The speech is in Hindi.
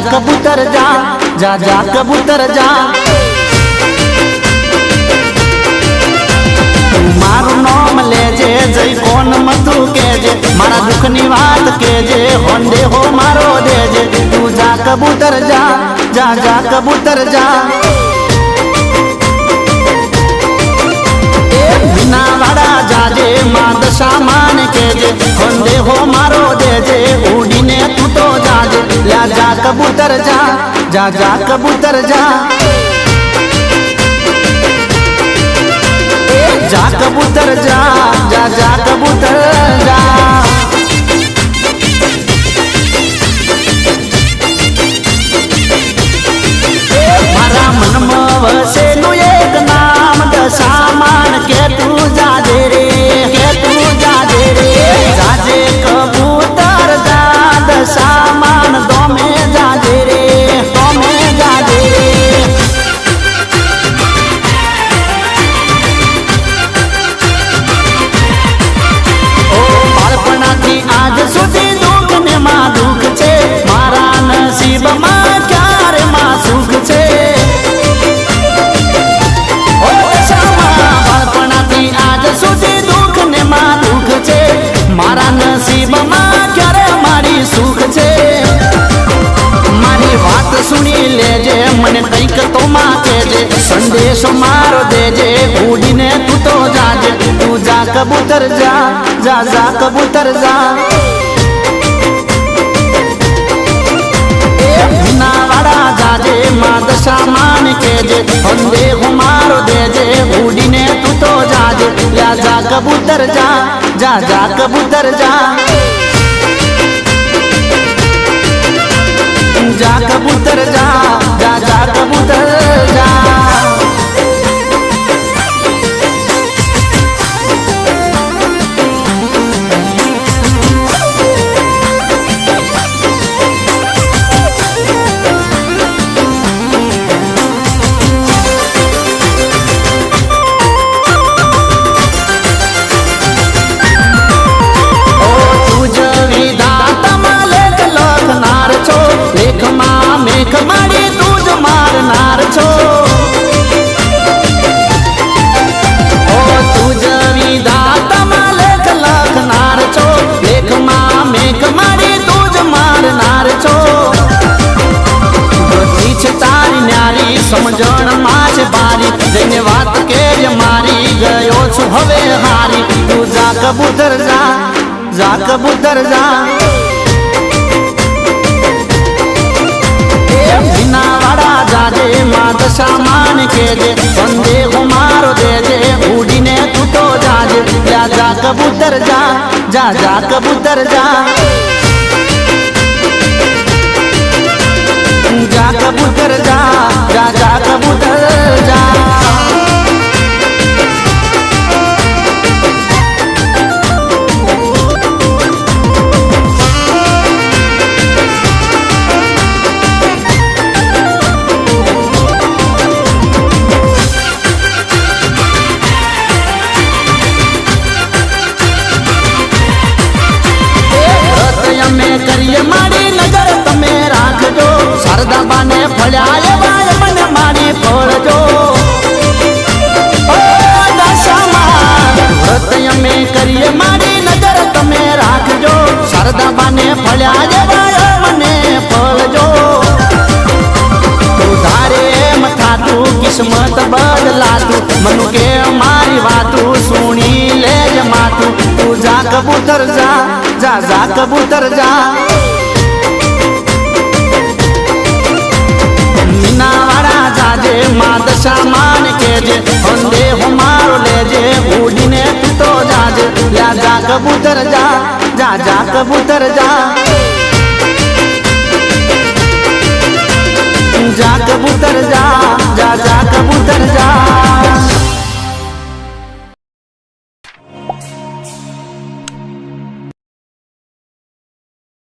कबूतर जा जा जा कबूतर जा। मारू नाम लेजे जय कोन मधु केजे मारा दुख नी बात केजे होंदे हो मारो देजे। तू जा कबूतर जा जा जा कबूतर जा। बिना वाड़ा जाजे मां दशा मान केजे होंदे हो मारो देजे उड़ी ने तू तो जाजे। ला जा कबूतर जा जा जा कबूतर जा। जा कबूतर जा जा जा कबूतर जा। मारा मन में वसे नु एक नाम दशा मान के तू जाजे रे के तू जाजे रे। जाजे कबूतर जा दशा मान दो में जाजे रे दो में जाजे रे। आज सुधी दुख ने मां दुख छे मारा नसीब मां क्यारे मां सुख छे। आज सुधी दुख ने मां दुख छे मारा नसीब मां क्यारे मारी सुख छे। मारी बात सुनी लेजे मने कईक तो मां केजे संदेश मारो देजे उड़ी ने तू तो जाजे। तू जा कबूतर जा जा जा कबूतर जा। बिना वाड़ा जाजे मां दशा मान केजे होंदे हो मारो देजे उड़ी ने तू तो जाजे। या जा कबूतर जा जा जा कबूतर जा। जा कबूतर जा जा जा कबूतर जा। समझण माच बारी जने बात के मारी गयो छु हवे हारी। तू जा कबूतर जा जा कबूतर जा। बिना वाड़ा जाजे मां दशा मान केजे होंदे हो मारो देजे उड़ी ने तू तो जाजे। जा जा कबूतर जा जा जा कबूतर जा। जा कबूतर जा जा जा कबूतर जा। में करिए मारी नजर तमे राखजो शारदा बाने फळ्या बाय मन मारी फोड़जो। व्रत में करिए मारी नजर तमे राखजो शारदा बाने फळ्या बाय मने फोड़जो। तू धारे मथा तू किस्मत बदला तू मनु के मारी वातू सुनी ले जमातू। तू जा कबूतर जा जा जा कबूतर जा। बिना वाड़ा जाजे मां दशा मान केजे होंदे हो मारो लेजे उड़ी ने तू तो जाजे। या जा कबूतर जा जा जा कबूतर जा। जा कबूतर